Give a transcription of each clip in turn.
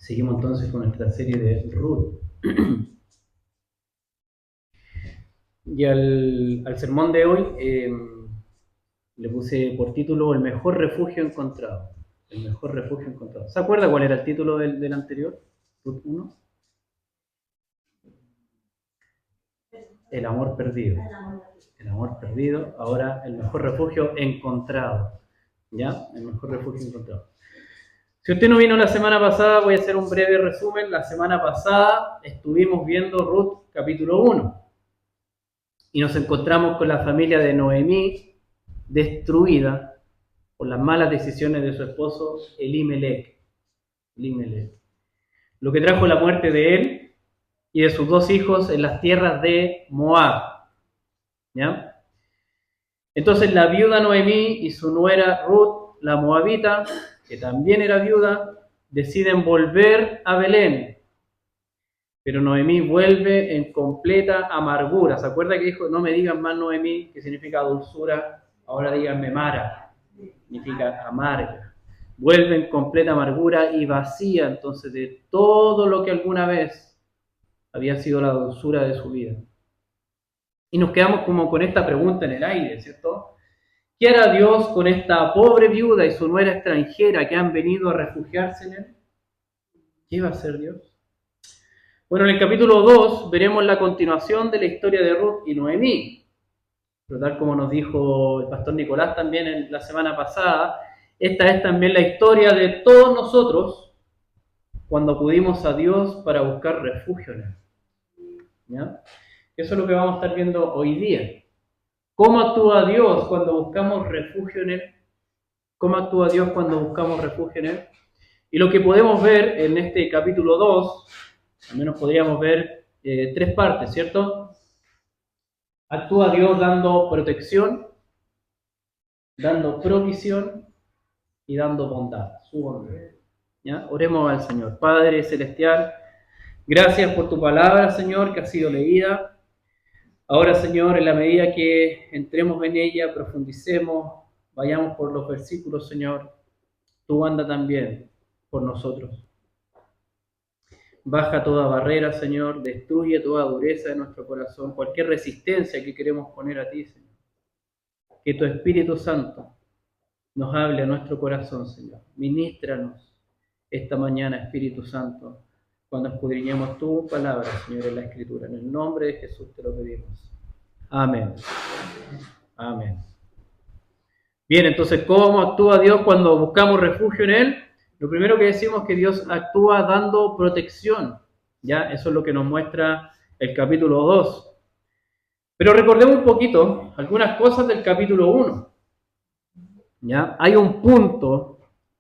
Seguimos entonces con nuestra serie de Ruth. Y al sermón de hoy le puse por título El mejor refugio encontrado. El mejor refugio encontrado. ¿Se acuerda cuál era el título del anterior? Ruth 1. El amor perdido. El amor perdido, ahora el mejor refugio encontrado. ¿Ya? El mejor refugio encontrado. Si usted no vino la semana pasada, voy a hacer un breve resumen. La semana pasada estuvimos viendo Ruth capítulo 1. Y nos encontramos con la familia de Noemí destruida por las malas decisiones de su esposo Elimelech. Lo que trajo la muerte de él y de sus dos hijos en las tierras de Moab. ¿Ya? Entonces la viuda Noemí y su nuera Ruth, la moabita, que también era viuda, deciden volver a Belén. Pero Noemí vuelve en completa amargura. ¿Se acuerda que dijo, no me digan más Noemí, que significa dulzura? Ahora díganme Mara, significa amarga. Vuelve en completa amargura y vacía entonces de todo lo que alguna vez había sido la dulzura de su vida. Y nos quedamos como con esta pregunta en el aire, ¿cierto? ¿Qué hará Dios con esta pobre viuda y su nuera extranjera que han venido a refugiarse en él? ¿Qué va a hacer Dios? Bueno, en el capítulo 2 veremos la continuación de la historia de Ruth y Noemí. Pero tal como nos dijo el pastor Nicolás también en la semana pasada, esta es también la historia de todos nosotros cuando acudimos a Dios para buscar refugio en Él. ¿Ya? Eso es lo que vamos a estar viendo hoy día. ¿Cómo actúa Dios cuando buscamos refugio en Él? ¿Cómo actúa Dios cuando buscamos refugio en Él? Y lo que podemos ver en este capítulo 2, al menos podríamos ver tres partes, ¿cierto? Actúa Dios dando protección, dando provisión y dando bondad, su bondad. ¿Ya? Oremos al Señor. Padre Celestial, gracias por tu palabra, Señor, que ha sido leída. Ahora, Señor, en la medida que entremos en ella, profundicemos, vayamos por los versículos, Señor, tú anda también por nosotros. Baja toda barrera, Señor, destruye toda dureza de nuestro corazón, cualquier resistencia que queremos poner a ti, Señor. Que tu Espíritu Santo nos hable a nuestro corazón, Señor. Ministranos esta mañana, Espíritu Santo, cuando escudriñemos tu palabra, Señor, en la Escritura. En el nombre de Jesús te lo pedimos. Amén. Amén. Bien, entonces, ¿cómo actúa Dios cuando buscamos refugio en Él? Lo primero que decimos es que Dios actúa dando protección. ¿Ya? Eso es lo que nos muestra el capítulo 2. Pero recordemos un poquito algunas cosas del capítulo 1. ¿Ya? Hay un punto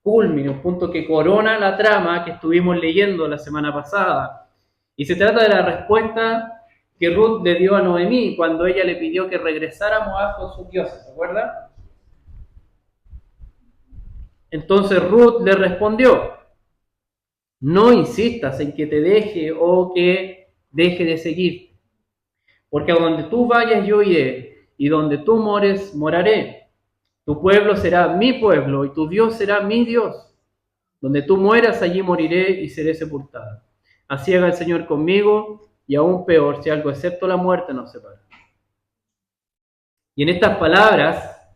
culmine, un punto que corona la trama que estuvimos leyendo la semana pasada. Y se trata de la respuesta que Ruth le dio a Noemí cuando ella le pidió que regresara a Moab con sus dioses, ¿se acuerda? Entonces Ruth le respondió, no insistas en que te deje o que deje de seguirte, porque a donde tú vayas yo iré, y donde tú mores, moraré. Tu pueblo será mi pueblo, y tu Dios será mi Dios. Donde tú mueras, allí moriré y seré sepultada. Así haga el Señor conmigo, y aún peor, si algo excepto la muerte nos separa. Y en estas palabras,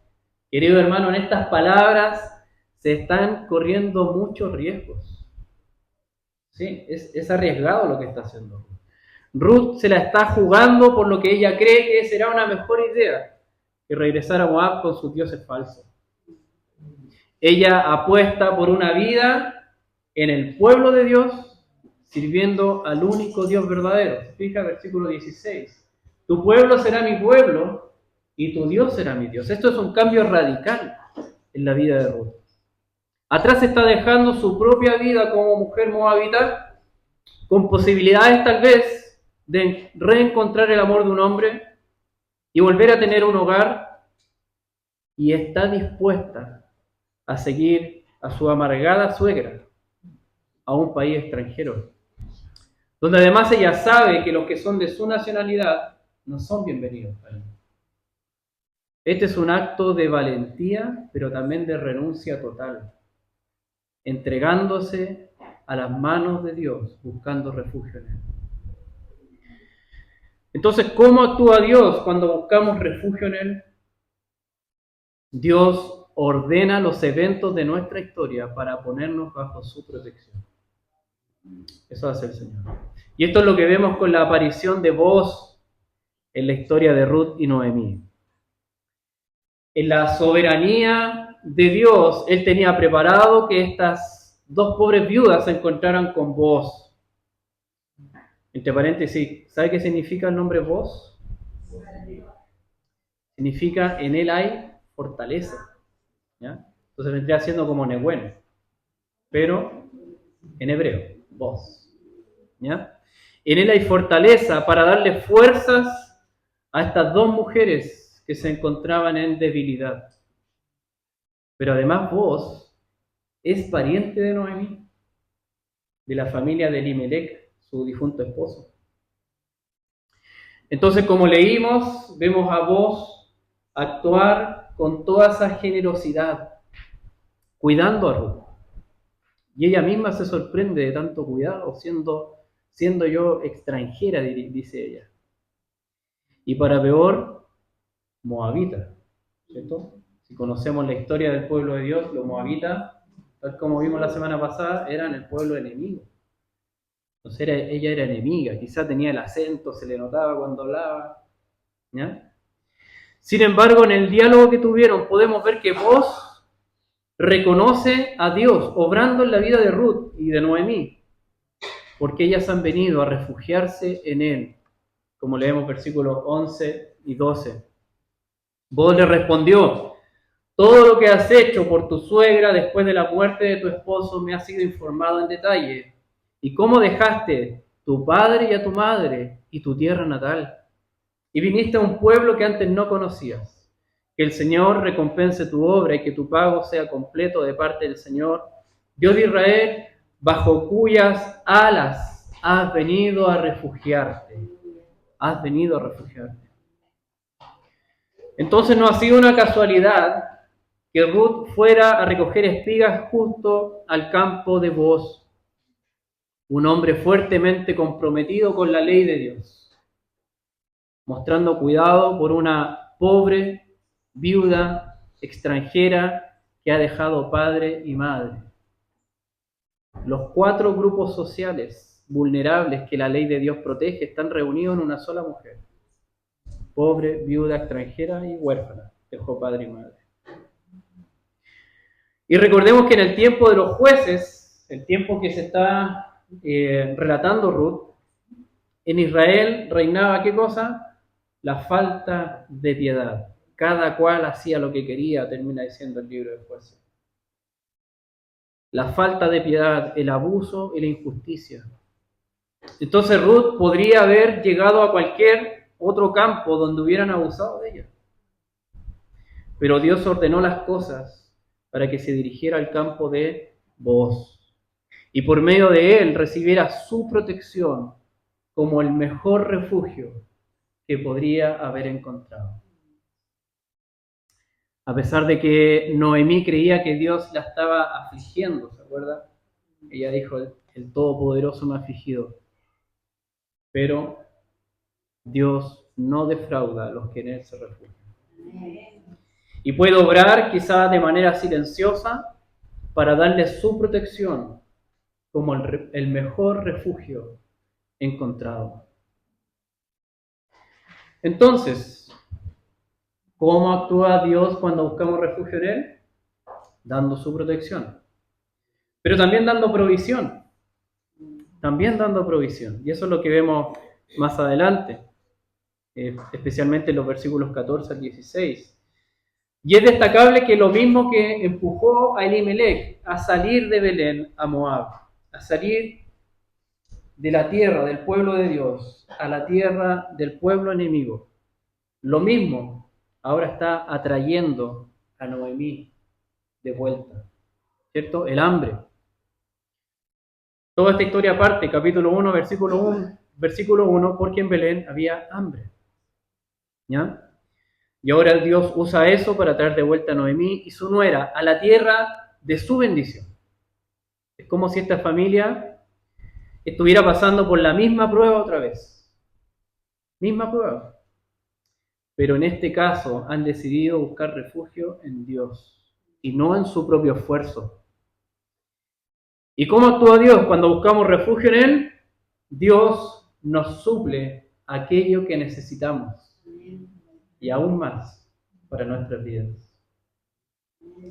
querido hermano, en estas palabras se están corriendo muchos riesgos. Sí, es arriesgado lo que está haciendo Ruth. Ruth se la está jugando por lo que ella cree que será una mejor idea que regresar a Moab con sus dioses falsos. Ella apuesta por una vida en el pueblo de Dios, sirviendo al único Dios verdadero. Fija versículo 16. Tu pueblo será mi pueblo y tu Dios será mi Dios. Esto es un cambio radical en la vida de Ruth. Atrás está dejando su propia vida como mujer moabita, con posibilidades tal vez de reencontrar el amor de un hombre y volver a tener un hogar, y está dispuesta a seguir a su amargada suegra a un país extranjero, donde además ella sabe que los que son de su nacionalidad no son bienvenidos. Este es un acto de valentía, pero también de renuncia total, entregándose a las manos de Dios, buscando refugio en Él. Entonces, ¿cómo actúa Dios cuando buscamos refugio en Él? Dios ordena los eventos de nuestra historia para ponernos bajo su protección. Eso hace el Señor. Y esto es lo que vemos con la aparición de Booz en la historia de Ruth y Noemí. En la soberanía de Dios, Él tenía preparado que estas dos pobres viudas se encontraran con Booz. Entre paréntesis, ¿sabe qué significa el nombre Booz? Significa en Él hay fortaleza. ¿Ya? Entonces vendría siendo como Nehuen, pero en hebreo, Booz. ¿Ya? En Él hay fortaleza para darle fuerzas a estas dos mujeres que se encontraban en debilidad. Pero además Booz es pariente de Noemí, de la familia de Elimelech, su difunto esposo. Entonces, como leímos, vemos a Booz actuar con toda esa generosidad, cuidando a Ruth. Y ella misma se sorprende de tanto cuidado, siendo yo extranjera, dice ella. Y para peor, moabita, ¿cierto? Si conocemos la historia del pueblo de Dios, los moabitas, tal como vimos la semana pasada, eran el pueblo enemigo. Entonces ella era enemiga, quizá tenía el acento, se le notaba cuando hablaba. ¿Ya? Sin embargo, en el diálogo que tuvieron, podemos ver que Booz reconoce a Dios obrando en la vida de Ruth y de Noemí, porque ellas han venido a refugiarse en Él, como leemos versículos 11 y 12. Booz le respondió: todo lo que has hecho por tu suegra después de la muerte de tu esposo me ha sido informado en detalle. ¿Y cómo dejaste tu padre y a tu madre y tu tierra natal? Y viniste a un pueblo que antes no conocías. Que el Señor recompense tu obra y que tu pago sea completo de parte del Señor, Dios de Israel, bajo cuyas alas has venido a refugiarte. Has venido a refugiarte. Entonces no ha sido una casualidad que Ruth fuera a recoger espigas justo al campo de Booz, un hombre fuertemente comprometido con la ley de Dios, mostrando cuidado por una pobre viuda extranjera que ha dejado padre y madre. Los 4 grupos sociales vulnerables que la ley de Dios protege están reunidos en una sola mujer: pobre, viuda, extranjera y huérfana, dejó padre y madre. Y recordemos que en el tiempo de los jueces, el tiempo que se está relatando Ruth, en Israel reinaba ¿qué cosa? La falta de piedad. Cada cual hacía lo que quería, termina diciendo el libro de Jueces. La falta de piedad, el abuso y la injusticia. Entonces Ruth podría haber llegado a cualquier otro campo donde hubieran abusado de ella. Pero Dios ordenó las cosas para que se dirigiera al campo de Booz y por medio de él recibiera su protección como el mejor refugio que podría haber encontrado. A pesar de que Noemí creía que Dios la estaba afligiendo, ¿se acuerda? Ella dijo: el Todopoderoso me ha afligido. Pero Dios no defrauda a los que en Él se refugian. Y puede obrar quizás de manera silenciosa para darle su protección como el mejor refugio encontrado. Entonces, ¿cómo actúa Dios cuando buscamos refugio en Él? Dando su protección, pero también dando provisión. También dando provisión. Y eso es lo que vemos más adelante, especialmente en los versículos 14 al 16. Y es destacable que lo mismo que empujó a Elimelech a salir de Belén a Moab, a salir de la tierra del pueblo de Dios a la tierra del pueblo enemigo, lo mismo ahora está atrayendo a Noemí de vuelta, ¿cierto? El hambre. Toda esta historia parte, capítulo 1, versículo 1, porque en Belén había hambre. ¿Ya? Y ahora Dios usa eso para traer de vuelta a Noemí y su nuera a la tierra de su bendición. Es como si esta familia estuviera pasando por la misma prueba otra vez. Misma prueba. Pero en este caso han decidido buscar refugio en Dios y no en su propio esfuerzo. ¿Y cómo actúa Dios? Cuando buscamos refugio en Él, Dios nos suple aquello que necesitamos y aún más para nuestras vidas.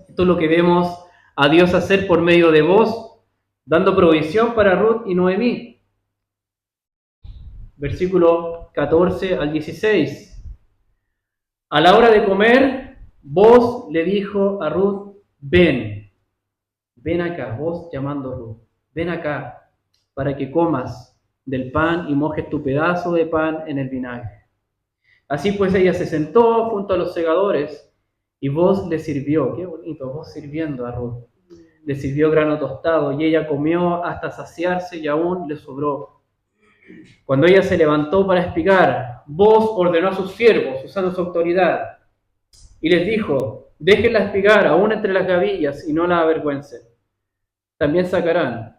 Esto es lo que vemos a Dios hacer por medio de vos, dando provisión para Ruth y Noemí. Versículo 14 al 16. A la hora de comer, vos le dijo a Ruth, ven acá, vos llamando a Ruth, ven acá para que comas del pan y mojes tu pedazo de pan en el vinagre. Así pues ella se sentó junto a los segadores y vos le sirvió, qué bonito, vos sirviendo a Ruth, le sirvió grano tostado y ella comió hasta saciarse y aún le sobró. Cuando ella se levantó para explicar, vos ordenó a sus siervos, usando su autoridad, y les dijo, déjenla espigar aún entre las gavillas y no la avergüencen. También sacarán,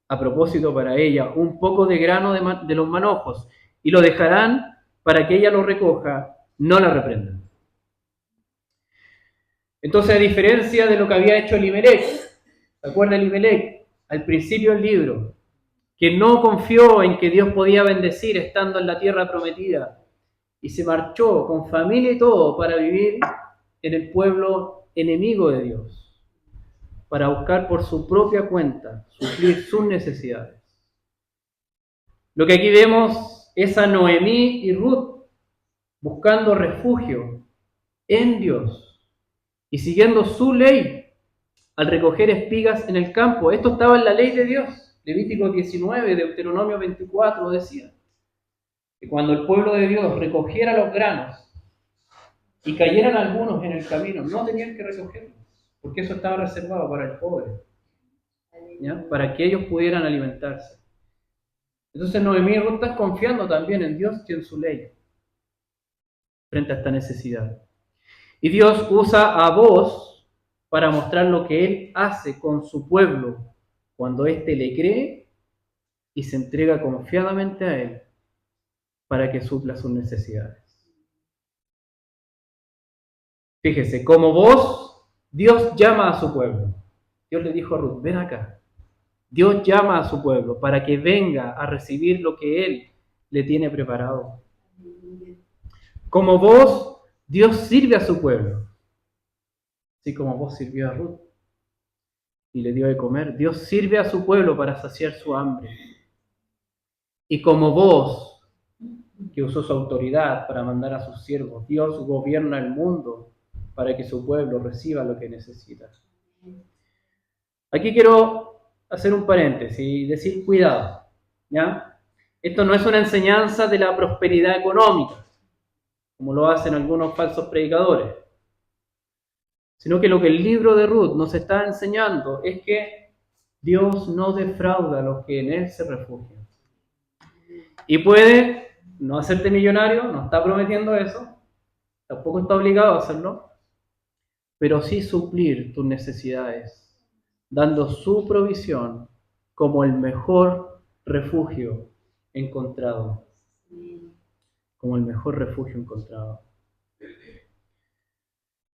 a propósito para ella, un poco de grano de los manojos y lo dejarán para que ella lo recoja, no la reprendan. Entonces, a diferencia de lo que había hecho Elimelech, ¿se acuerda Elimelech? Al principio del libro, que no confió en que Dios podía bendecir estando en la tierra prometida y se marchó con familia y todo para vivir en el pueblo enemigo de Dios, para buscar por su propia cuenta suplir sus necesidades. Lo que aquí vemos es a Noemí y Ruth buscando refugio en Dios y siguiendo su ley al recoger espigas en el campo. Esto estaba en la ley de Dios. Levítico 19, Deuteronomio 24 decía que cuando el pueblo de Dios recogiera los granos y cayeran algunos en el camino, no tenían que recogerlos, porque eso estaba reservado para el pobre, ¿ya? Para que ellos pudieran alimentarse. Entonces Noemí y Ruth están confiando también en Dios y en su ley frente a esta necesidad. Y Dios usa a vos para mostrar lo que Él hace con su pueblo cuando éste le cree y se entrega confiadamente a Él para que supla sus necesidades. Fíjese, como vos, Dios llama a su pueblo. Dios le dijo a Ruth, ven acá. Dios llama a su pueblo para que venga a recibir lo que Él le tiene preparado. Como vos, Dios sirve a su pueblo. Así como vos sirvió a Ruth y le dio de comer, Dios sirve a su pueblo para saciar su hambre. Y como vos, que usó su autoridad para mandar a sus siervos, Dios gobierna el mundo para que su pueblo reciba lo que necesita. Aquí quiero hacer un paréntesis y decir cuidado, ¿ya? Esto no es una enseñanza de la prosperidad económica, como lo hacen algunos falsos predicadores, sino que lo que el libro de Ruth nos está enseñando es que Dios no defrauda a los que en Él se refugian. Y puede no hacerte millonario, no está prometiendo eso, tampoco está obligado a hacerlo, pero sí suplir tus necesidades, dando su provisión como el mejor refugio encontrado. Como el mejor refugio encontrado.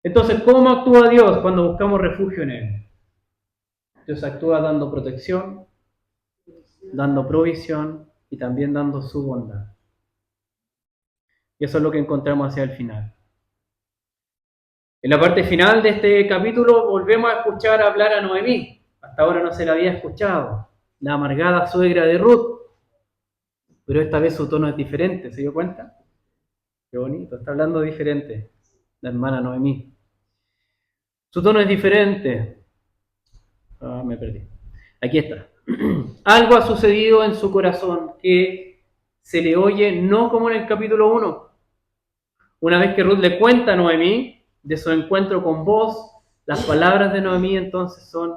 Entonces, ¿cómo actúa Dios cuando buscamos refugio en Él? Dios actúa dando protección, dando provisión y también dando su bondad. Y eso es lo que encontramos hacia el final. En la parte final de este capítulo volvemos a escuchar hablar a Noemí. Hasta ahora no se la había escuchado. La amargada suegra de Ruth. Pero esta vez su tono es diferente, ¿se dio cuenta? Qué bonito, está hablando diferente la hermana Noemí. Su tono es diferente. Me perdí. Aquí está. Algo ha sucedido en su corazón que se le oye no como en el capítulo 1. Una vez que Ruth le cuenta a Noemí de su encuentro con vos, las palabras de Noemí entonces son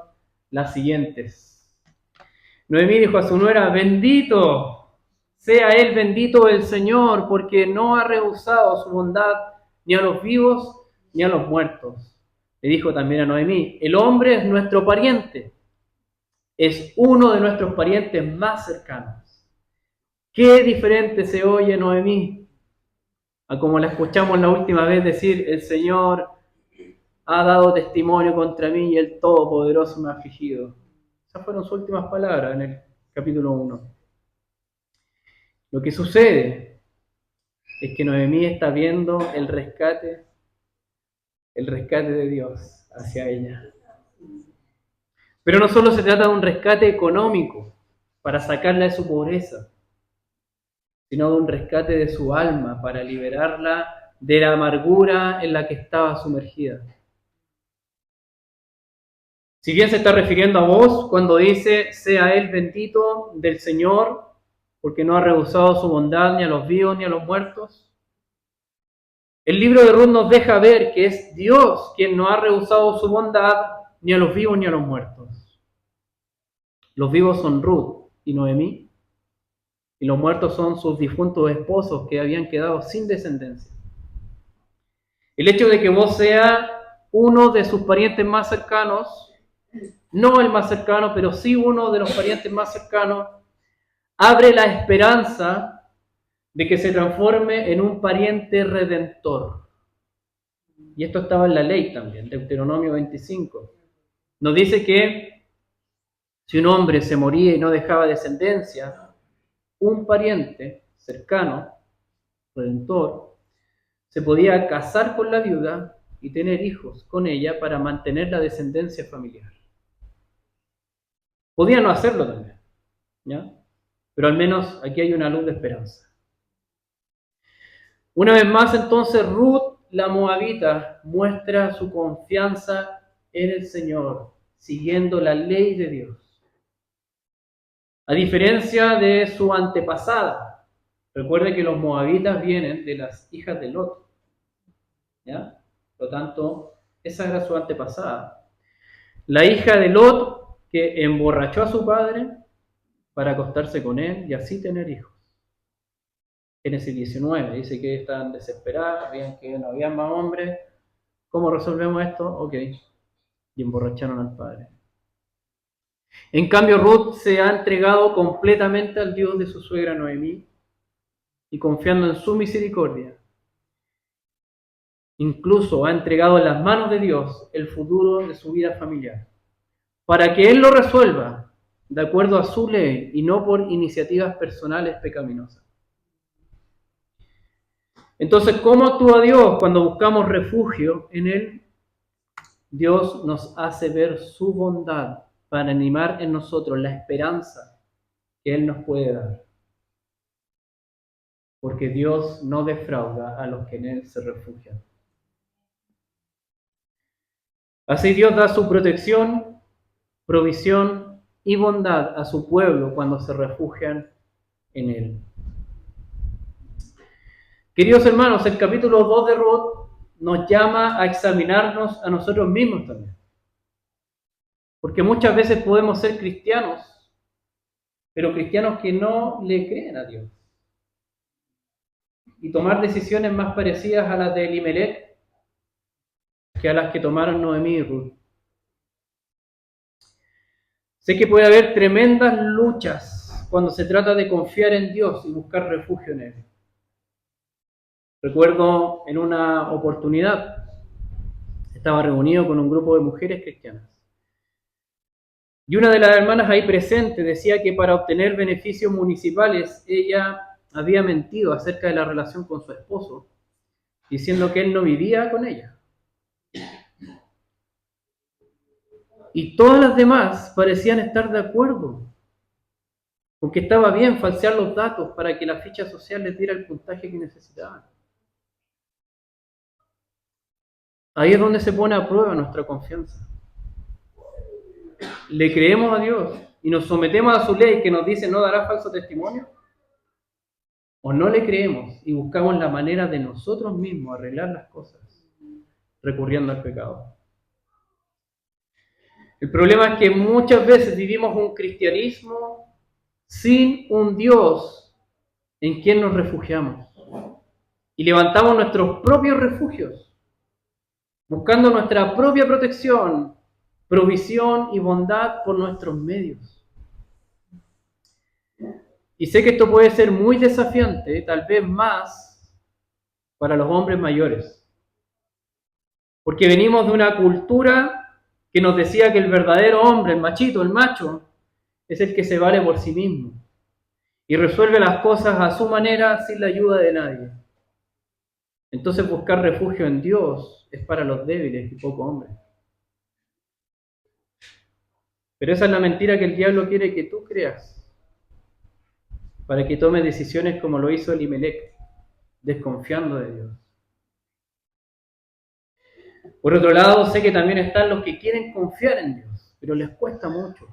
las siguientes. Noemí dijo a su nuera, bendito sea él, bendito el Señor, porque no ha rehusado su bondad ni a los vivos ni a los muertos. Le dijo también a Noemí, el hombre es nuestro pariente. es uno de nuestros parientes más cercanos. Qué diferente se oye Noemí a como la escuchamos la última vez decir: el Señor ha dado testimonio contra mí y el Todopoderoso me ha afligido. Esas fueron sus últimas palabras en el capítulo 1. Lo que sucede es que Noemí está viendo el rescate de Dios hacia ella. Pero no solo se trata de un rescate económico para sacarla de su pobreza, sino de un rescate de su alma para liberarla de la amargura en la que estaba sumergida. Si bien se está refiriendo a vos cuando dice: sea Él bendito del Señor, porque no ha rehusado su bondad ni a los vivos ni a los muertos, el libro de Ruth nos deja ver que es Dios quien no ha rehusado su bondad ni a los vivos ni a los muertos. Los vivos son Ruth y Noemí, y los muertos son sus difuntos esposos que habían quedado sin descendencia. El hecho de que vos seas uno de sus parientes más cercanos, no el más cercano, pero sí uno de los parientes más cercanos, abre la esperanza de que se transforme en un pariente redentor. Y esto estaba en la ley también, Deuteronomio 25. Nos dice que si un hombre se moría y no dejaba descendencia, un pariente cercano, redentor, se podía casar con la viuda y tener hijos con ella para mantener la descendencia familiar. Podía no hacerlo también, ¿ya? Pero al menos aquí hay una luz de esperanza. Una vez más, entonces, Ruth, la moabita, muestra su confianza en el Señor, siguiendo la ley de Dios. A diferencia de su antepasada, recuerde que los moabitas vienen de las hijas de Lot, ¿ya? Por lo tanto, esa era su antepasada. La hija de Lot que emborrachó a su padre para acostarse con él y así tener hijos. Génesis 19 dice que estaban desesperadas, veían que no había más hombres. ¿Cómo resolvemos esto? Ok. Y emborracharon al padre. En cambio, Ruth se ha entregado completamente al Dios de su suegra Noemí y confiando en su misericordia. Incluso ha entregado en las manos de Dios el futuro de su vida familiar, para que Él lo resuelva de acuerdo a su ley y no por iniciativas personales pecaminosas. Entonces, ¿cómo actúa Dios cuando buscamos refugio en Él? Dios nos hace ver su bondad para animar en nosotros la esperanza que Él nos puede dar. Porque Dios no defrauda a los que en Él se refugian. Así Dios da su protección, provisión y bondad a su pueblo cuando se refugian en Él. Queridos hermanos, el capítulo 2 de Ruth nos llama a examinarnos a nosotros mismos también. Porque muchas veces podemos ser cristianos, pero cristianos que no le creen a Dios. Y tomar decisiones más parecidas a las de Elimelech que a las que tomaron Noemí y Ruth. Sé que puede haber tremendas luchas cuando se trata de confiar en Dios y buscar refugio en Él. Recuerdo en una oportunidad, estaba reunido con un grupo de mujeres cristianas. Y una de las hermanas ahí presente decía que para obtener beneficios municipales ella había mentido acerca de la relación con su esposo, diciendo que él no vivía con ella. Y todas las demás parecían estar de acuerdo con que estaba bien falsear los datos para que la ficha social les diera el puntaje que necesitaban. Ahí es donde se pone a prueba nuestra confianza. ¿Le creemos a Dios y nos sometemos a su ley que nos dice no dará falso testimonio? ¿O no le creemos y buscamos la manera de nosotros mismos arreglar las cosas, recurriendo al pecado? El problema es que muchas veces vivimos un cristianismo sin un Dios en quien nos refugiamos. Y levantamos nuestros propios refugios, buscando nuestra propia protección, provisión y bondad por nuestros medios. Y sé que esto puede ser muy desafiante, tal vez más para los hombres mayores, porque venimos de una cultura que nos decía que el verdadero hombre, el machito, el macho, es el que se vale por sí mismo y resuelve las cosas a su manera sin la ayuda de nadie. Entonces buscar refugio en Dios es para los débiles y poco hombres. Pero esa es la mentira que el diablo quiere que tú creas, para que tomes decisiones como lo hizo Elimelec, desconfiando de Dios. Por otro lado, sé que también están los que quieren confiar en Dios, pero les cuesta mucho.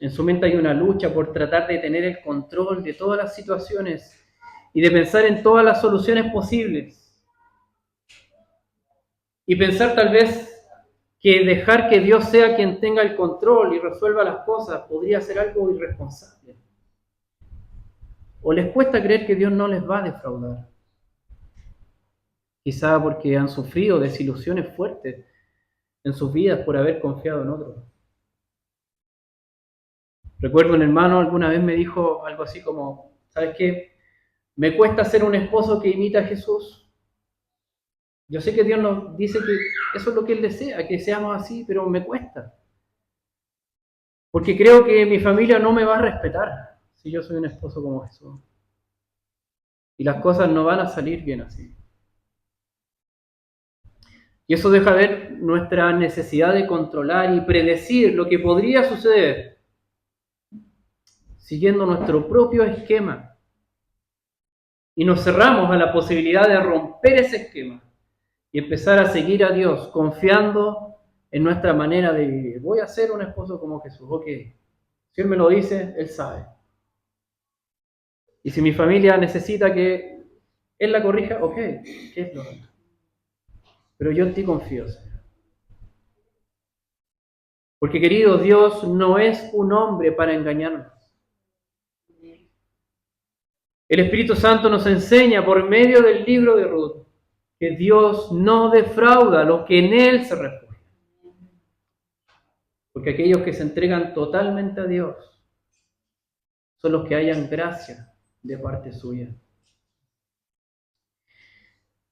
En su mente hay una lucha por tratar de tener el control de todas las situaciones y de pensar en todas las soluciones posibles. Y pensar tal vez que dejar que Dios sea quien tenga el control y resuelva las cosas podría ser algo irresponsable. O les cuesta creer que Dios no les va a defraudar. Quizá porque han sufrido desilusiones fuertes en sus vidas por haber confiado en otros. Recuerdo un hermano alguna vez me dijo algo así como, ¿sabes qué? Me cuesta ser un esposo que imita a Jesús. Yo sé que Dios nos dice que eso es lo que Él desea, que seamos así, pero me cuesta. Porque creo que mi familia no me va a respetar si yo soy un esposo como Jesús. Y las cosas no van a salir bien así. Y eso deja ver nuestra necesidad de controlar y predecir lo que podría suceder siguiendo nuestro propio esquema. Y nos cerramos a la posibilidad de romper ese esquema y empezar a seguir a Dios confiando en nuestra manera de vivir. Voy a ser un esposo como Jesús, ok. Si Él me lo dice, Él sabe. Y si mi familia necesita que Él la corrija, ok, ¿qué es lo que? Pero yo en ti confío, Señor. Porque querido, Dios no es un hombre para engañarnos. El Espíritu Santo nos enseña por medio del libro de Ruth que Dios no defrauda a los que en Él se refugian. Porque aquellos que se entregan totalmente a Dios son los que hayan gracia de parte suya.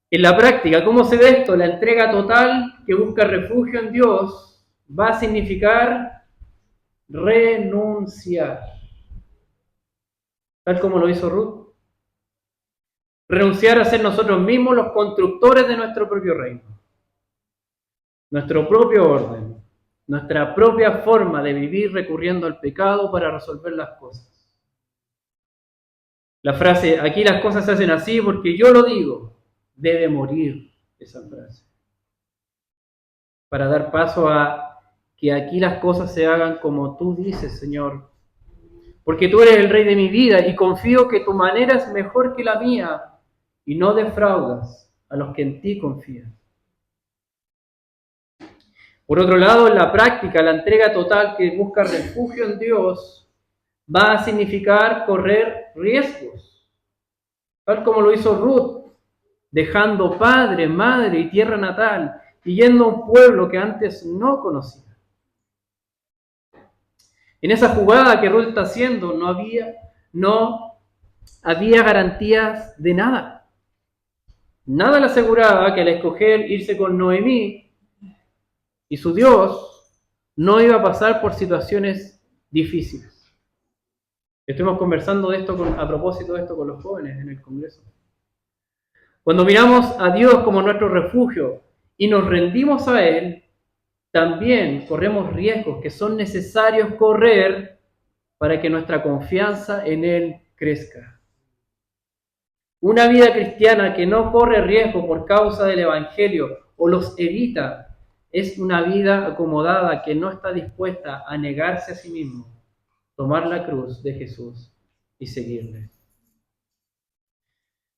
En la práctica, ¿cómo se ve esto? La entrega total que busca refugio en Dios va a significar renunciar. Tal como lo hizo Ruth. Renunciar a ser nosotros mismos los constructores de nuestro propio reino. Nuestro propio orden. Nuestra propia forma de vivir recurriendo al pecado para resolver las cosas. La frase, aquí las cosas se hacen así porque yo lo digo, debe morir esa frase. Para dar paso a que aquí las cosas se hagan como tú dices, Señor. Porque tú eres el Rey de mi vida y confío que tu manera es mejor que la mía y no defraudas a los que en ti confían. Por otro lado, en la práctica, la entrega total que busca refugio en Dios va a significar correr riesgos, tal como lo hizo Ruth, dejando padre, madre y tierra natal y yendo a un pueblo que antes no conocía. En esa jugada que Ruth está haciendo no había garantías de nada. Nada le aseguraba que al escoger irse con Noemí y su Dios no iba a pasar por situaciones difíciles. Estuvimos conversando de esto a propósito de esto con los jóvenes en el Congreso. Cuando miramos a Dios como nuestro refugio y nos rendimos a Él, también corremos riesgos que son necesarios correr para que nuestra confianza en Él crezca. Una vida cristiana que no corre riesgo por causa del Evangelio o los evita es una vida acomodada que no está dispuesta a negarse a sí mismo, tomar la cruz de Jesús y seguirle.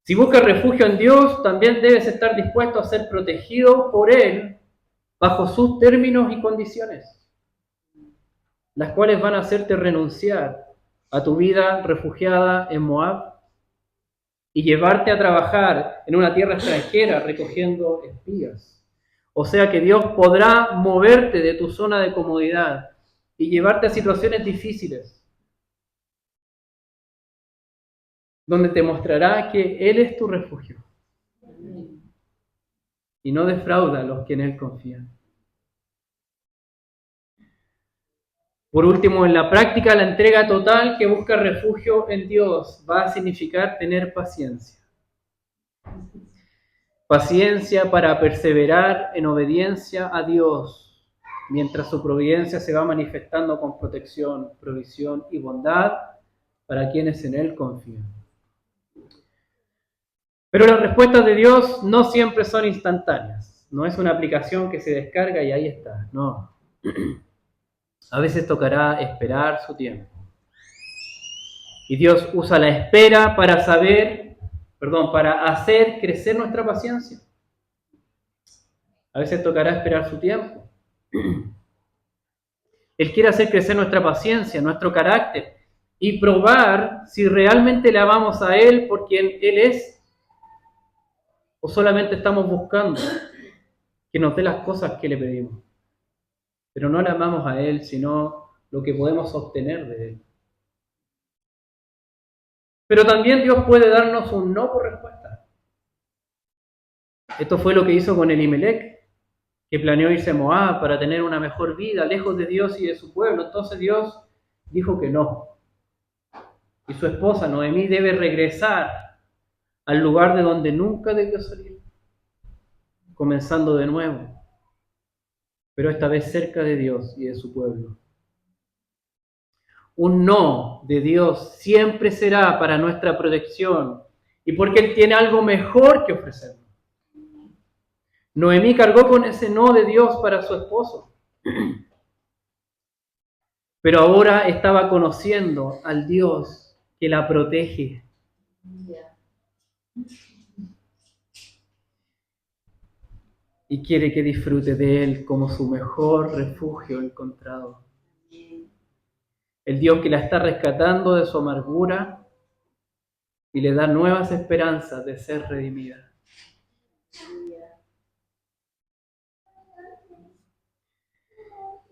Si buscas refugio en Dios, también debes estar dispuesto a ser protegido por Él bajo sus términos y condiciones, las cuales van a hacerte renunciar a tu vida refugiada en Moab y llevarte a trabajar en una tierra extranjera recogiendo espigas, O sea que Dios podrá moverte de tu zona de comodidad y llevarte a situaciones difíciles, donde te mostrará que Él es tu refugio y no defrauda a los que en Él confían. Por último, en la práctica, la entrega total que busca refugio en Dios va a significar tener paciencia. Paciencia para perseverar en obediencia a Dios, mientras su providencia se va manifestando con protección, provisión y bondad para quienes en Él confían. Pero las respuestas de Dios no siempre son instantáneas. No es una aplicación que se descarga y ahí está. No. A veces tocará esperar su tiempo. Y Dios usa la espera para para hacer crecer nuestra paciencia. A veces tocará esperar su tiempo. Él quiere hacer crecer nuestra paciencia, nuestro carácter y probar si realmente le amamos a Él por quien Él es o solamente estamos buscando que nos dé las cosas que le pedimos. Pero no le amamos a Él, sino lo que podemos obtener de Él. Pero también Dios puede darnos un no por respuesta. Esto fue lo que hizo con Elimelec, que planeó irse a Moab para tener una mejor vida, lejos de Dios y de su pueblo. Entonces Dios dijo que no. Y su esposa Noemí debe regresar al lugar de donde nunca debió salir, comenzando de nuevo, pero esta vez cerca de Dios y de su pueblo. Un no de Dios siempre será para nuestra protección y porque Él tiene algo mejor que ofrecernos. Noemí cargó con ese no de Dios para su esposo, pero ahora estaba conociendo al Dios que la protege. Y quiere que disfrute de Él como su mejor refugio encontrado. El Dios que la está rescatando de su amargura y le da nuevas esperanzas de ser redimida.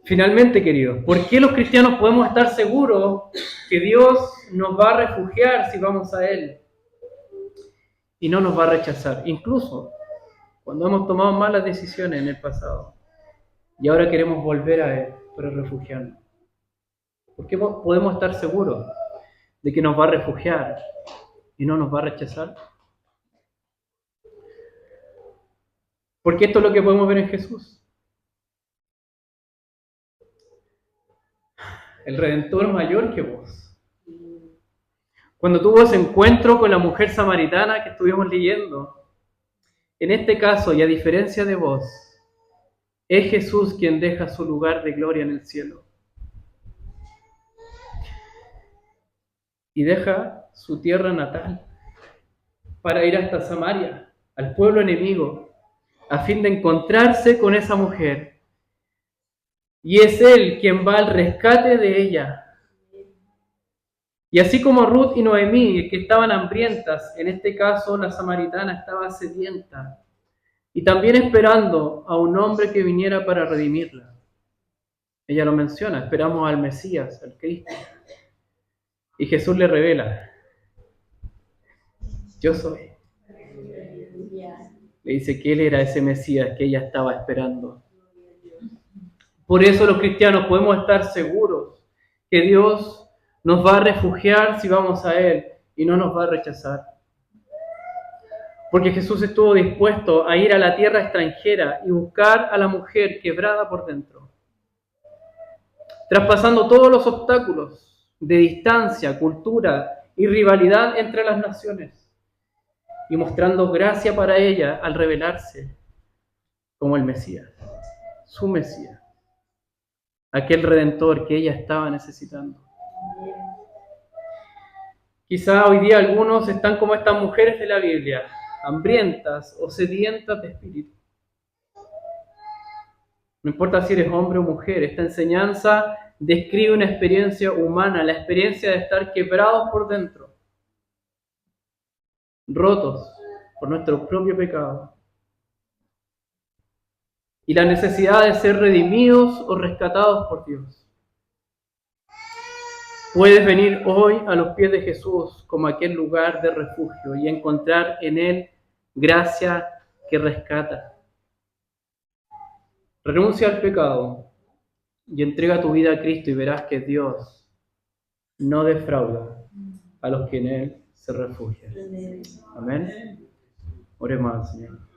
Finalmente, queridos, ¿por qué los cristianos podemos estar seguros que Dios nos va a refugiar si vamos a Él? Y no nos va a rechazar, incluso cuando hemos tomado malas decisiones en el pasado y ahora queremos volver a Él para refugiarnos. ¿Por qué podemos estar seguros de que nos va a refugiar y no nos va a rechazar? Porque esto es lo que podemos ver en Jesús. El Redentor mayor que vos. Cuando tuvo ese encuentro con la mujer samaritana que estuvimos leyendo, en este caso, y a diferencia de vos, es Jesús quien deja su lugar de gloria en el cielo. Y deja su tierra natal para ir hasta Samaria, al pueblo enemigo, a fin de encontrarse con esa mujer. Y es Él quien va al rescate de ella. Y así como Ruth y Noemí, que estaban hambrientas, en este caso la samaritana estaba sedienta y también esperando a un hombre que viniera para redimirla. Ella lo menciona, esperamos al Mesías, al Cristo. Y Jesús le revela, yo soy. Le dice que Él era ese Mesías que ella estaba esperando. Por eso los cristianos podemos estar seguros que Dios nos va a refugiar si vamos a Él y no nos va a rechazar. Porque Jesús estuvo dispuesto a ir a la tierra extranjera y buscar a la mujer quebrada por dentro, traspasando todos los obstáculos de distancia, cultura y rivalidad entre las naciones, y mostrando gracia para ella al revelarse como el Mesías, su Mesías, aquel Redentor que ella estaba necesitando. Quizá hoy día algunos están como estas mujeres de la Biblia, hambrientas o sedientas de espíritu. No importa si eres hombre o mujer, esta enseñanza describe una experiencia humana, la experiencia de estar quebrados por dentro, rotos por nuestro propio pecado. y la necesidad de ser redimidos o rescatados por Dios. Puedes venir hoy a los pies de Jesús como aquel lugar de refugio y encontrar en Él gracia que rescata. Renuncia al pecado y entrega tu vida a Cristo y verás que Dios no defrauda a los que en Él se refugian. Amén. Oremos al Señor.